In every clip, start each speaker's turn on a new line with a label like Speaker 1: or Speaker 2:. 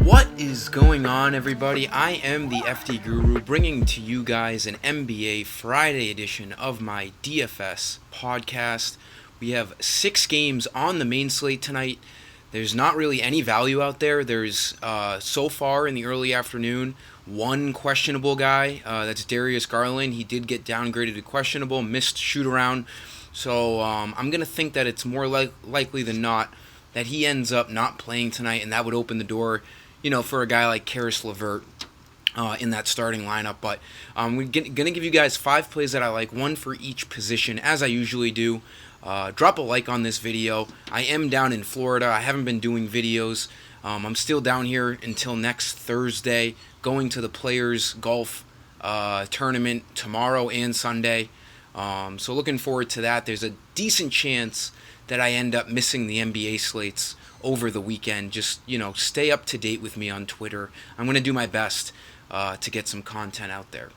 Speaker 1: What is going on, everybody? I am the FD Guru, bringing to you guys an NBA Friday edition of my DFS podcast. We have 6 games on the main slate tonight. There's not really any value out there. There's, so far in the early afternoon, one questionable guy. That's Darius Garland. He did get downgraded to questionable, missed shoot-around. So I'm going to think that it's more likely than not that he ends up not playing tonight, and that would open the door for a guy like Karis LeVert in that starting lineup. But we're going to give you guys 5 plays that I like, one for each position, as I usually do. Drop a like on this video. I am down in Florida. I haven't been doing videos. I'm still down here until next Thursday, going to the Players Golf tournament tomorrow and Sunday. So looking forward to that. There's a decent chance that I end up missing the NBA slates over the weekend. Just, stay up to date with me on Twitter. I'm going to do my best to get some content out there.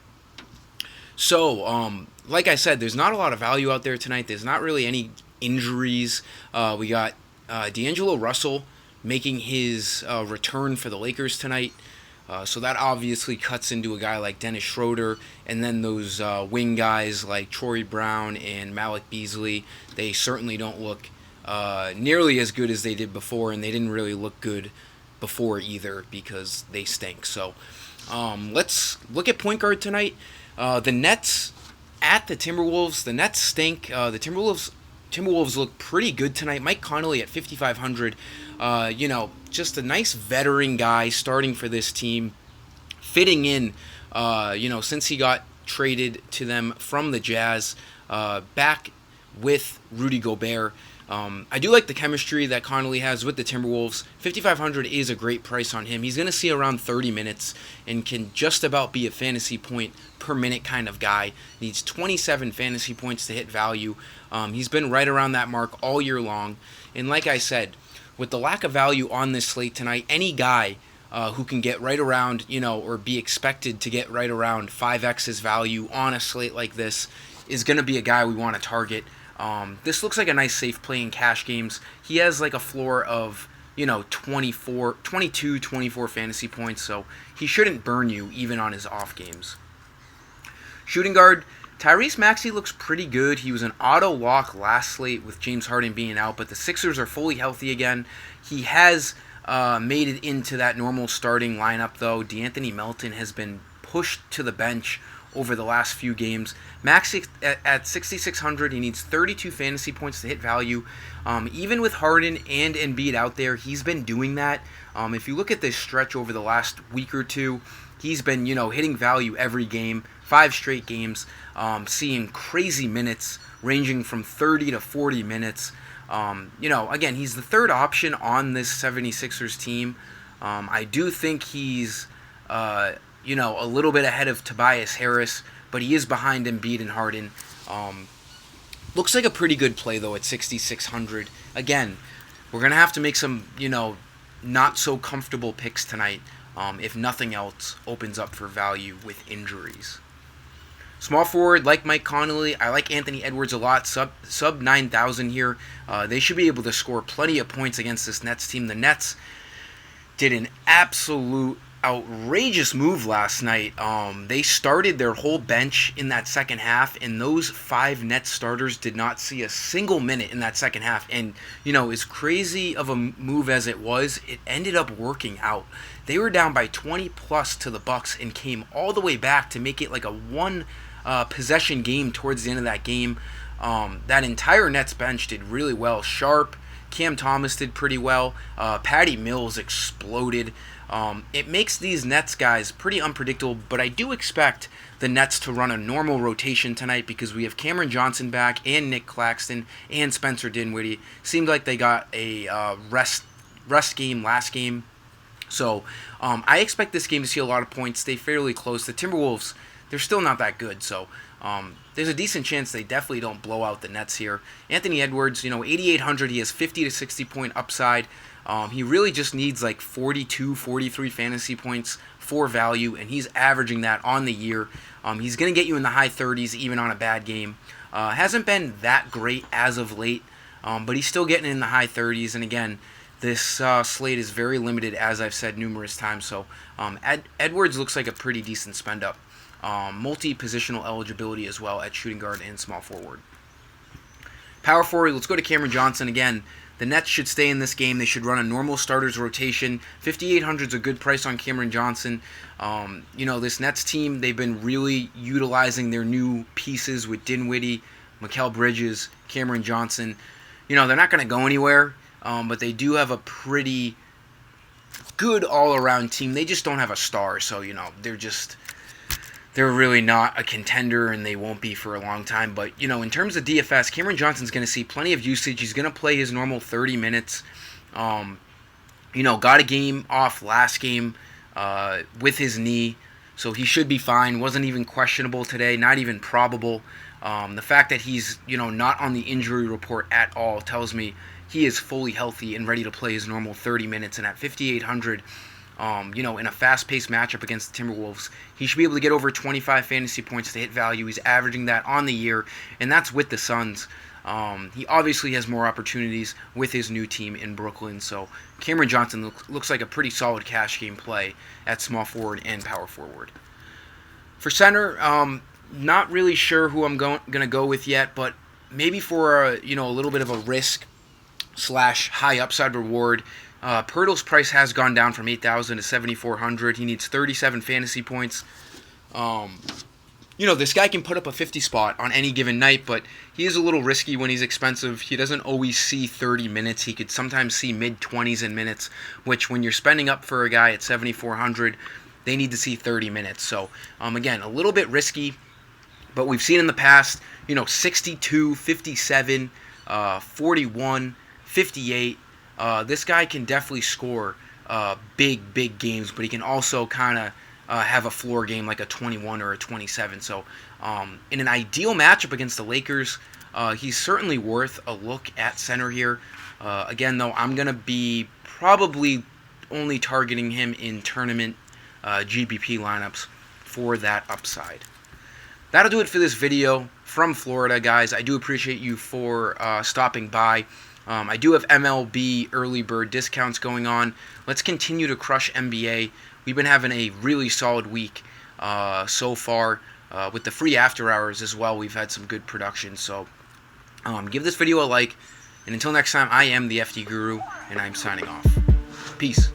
Speaker 1: So, like I said, there's not a lot of value out there tonight. There's not really any injuries. We got D'Angelo Russell making his return for the Lakers tonight. So that obviously cuts into a guy like Dennis Schroeder, and then those wing guys like Troy Brown and Malik Beasley. They certainly don't look nearly as good as they did before, and they didn't really look good before either because they stink. So let's look at point guard tonight. The Nets at the Timberwolves. The Nets stink. The Timberwolves look pretty good tonight. Mike Conley at 5,500. Just a nice veteran guy starting for this team, fitting in, since he got traded to them from the Jazz, back with Rudy Gobert. I do like the chemistry that Conley has with the Timberwolves. 5,500 is a great price on him. He's going to see around 30 minutes and can just about be a fantasy point per minute kind of guy. Needs 27 fantasy points to hit value. He's been right around that mark all year long. And like I said, with the lack of value on this slate tonight, any guy who can get right around, or be expected to get right around 5x's value on a slate like this is going to be a guy we want to target. This looks like a nice safe play in cash games. He has like a floor of, 22, 24 fantasy points, so he shouldn't burn you even on his off games. Shooting guard, Tyrese Maxey looks pretty good. He was an auto lock last slate with James Harden being out, but the Sixers are fully healthy again. He has made it into that normal starting lineup, though. DeAnthony Melton has been pushed to the bench over the last few games. Maxey at 6,600, he needs 32 fantasy points to hit value. Even with Harden and Embiid out there, he's been doing that. If you look at this stretch over the last week or two, he's been, hitting value every game, 5 straight games, seeing crazy minutes ranging from 30 to 40 minutes. Again, he's the third option on this 76ers team. I do think he's, a little bit ahead of Tobias Harris, but he is behind Embiid and Harden. Looks like a pretty good play, though, at 6,600. Again, we're going to have to make some, not so comfortable picks tonight if nothing else opens up for value with injuries. Small forward, like Mike Conley. I like Anthony Edwards a lot. Sub 9,000 here. They should be able to score plenty of points against this Nets team. The Nets did an absolute outrageous move last night. They started their whole bench in that second half, and those 5 Nets starters did not see a single minute in that second half. And, as crazy of a move as it was, it ended up working out. They were down by 20 plus to the Bucks and came all the way back to make it like a one possession game towards the end of that game. That entire Nets bench did really well. Sharp, Cam Thomas did pretty well. Patty Mills exploded. It makes these Nets guys pretty unpredictable, but I do expect the Nets to run a normal rotation tonight because we have Cameron Johnson back and Nick Claxton and Spencer Dinwiddie. Seemed like they got a rest game last game. So I expect this game to see a lot of points, stay fairly close. The Timberwolves, they're still not that good, so there's a decent chance they definitely don't blow out the Nets here. Anthony Edwards, 8,800, he has 50 to 60 point upside. He really just needs like 42, 43 fantasy points for value, and he's averaging that on the year. He's going to get you in the high 30s even on a bad game. Hasn't been that great as of late, but he's still getting in the high 30s. And again, this slate is very limited, as I've said numerous times. So Edwards looks like a pretty decent spend up. Multi-positional eligibility as well at shooting guard and small forward. Power forward, let's go to Cameron Johnson again. The Nets should stay in this game. They should run a normal starters rotation. 5,800 is a good price on Cameron Johnson. This Nets team, they've been really utilizing their new pieces with Dinwiddie, Mikal Bridges, Cameron Johnson. They're not going to go anywhere, but they do have a pretty good all-around team. They just don't have a star, so, they're really not a contender, and they won't be for a long time. But, in terms of DFS, Cameron Johnson's going to see plenty of usage. He's going to play his normal 30 minutes. Got a game off last game with his knee, so he should be fine. Wasn't even questionable today, not even probable. The fact that he's, not on the injury report at all tells me he is fully healthy and ready to play his normal 30 minutes. And at 5,800, in a fast-paced matchup against the Timberwolves, he should be able to get over 25 fantasy points to hit value. He's averaging that on the year, and that's with the Suns. He obviously has more opportunities with his new team in Brooklyn, so Cameron Johnson looks like a pretty solid cash game play at small forward and power forward. For center, not really sure who I'm going to go with yet, but maybe for a little bit of a risk / high upside reward. Pirtle's price has gone down from 8,000 to 7,400. He needs 37 fantasy points. This guy can put up a 50 spot on any given night, but he is a little risky when he's expensive. He doesn't always see 30 minutes. He could sometimes see mid-20s in minutes, which when you're spending up for a guy at 7,400, they need to see 30 minutes. So, again, a little bit risky, but we've seen in the past, 62, 57, 41, 58. This guy can definitely score big games, but he can also kind of have a floor game like a 21 or a 27. So in an ideal matchup against the Lakers, he's certainly worth a look at center here. Again, though, I'm going to be probably only targeting him in tournament GPP lineups for that upside. That'll do it for this video from Florida, guys. I do appreciate you for stopping by. I do have MLB early bird discounts going on. Let's continue to crush NBA. We've been having a really solid week so far. With the free after hours as well, we've had some good production. So give this video a like. And until next time, I am the FD Guru, and I'm signing off. Peace.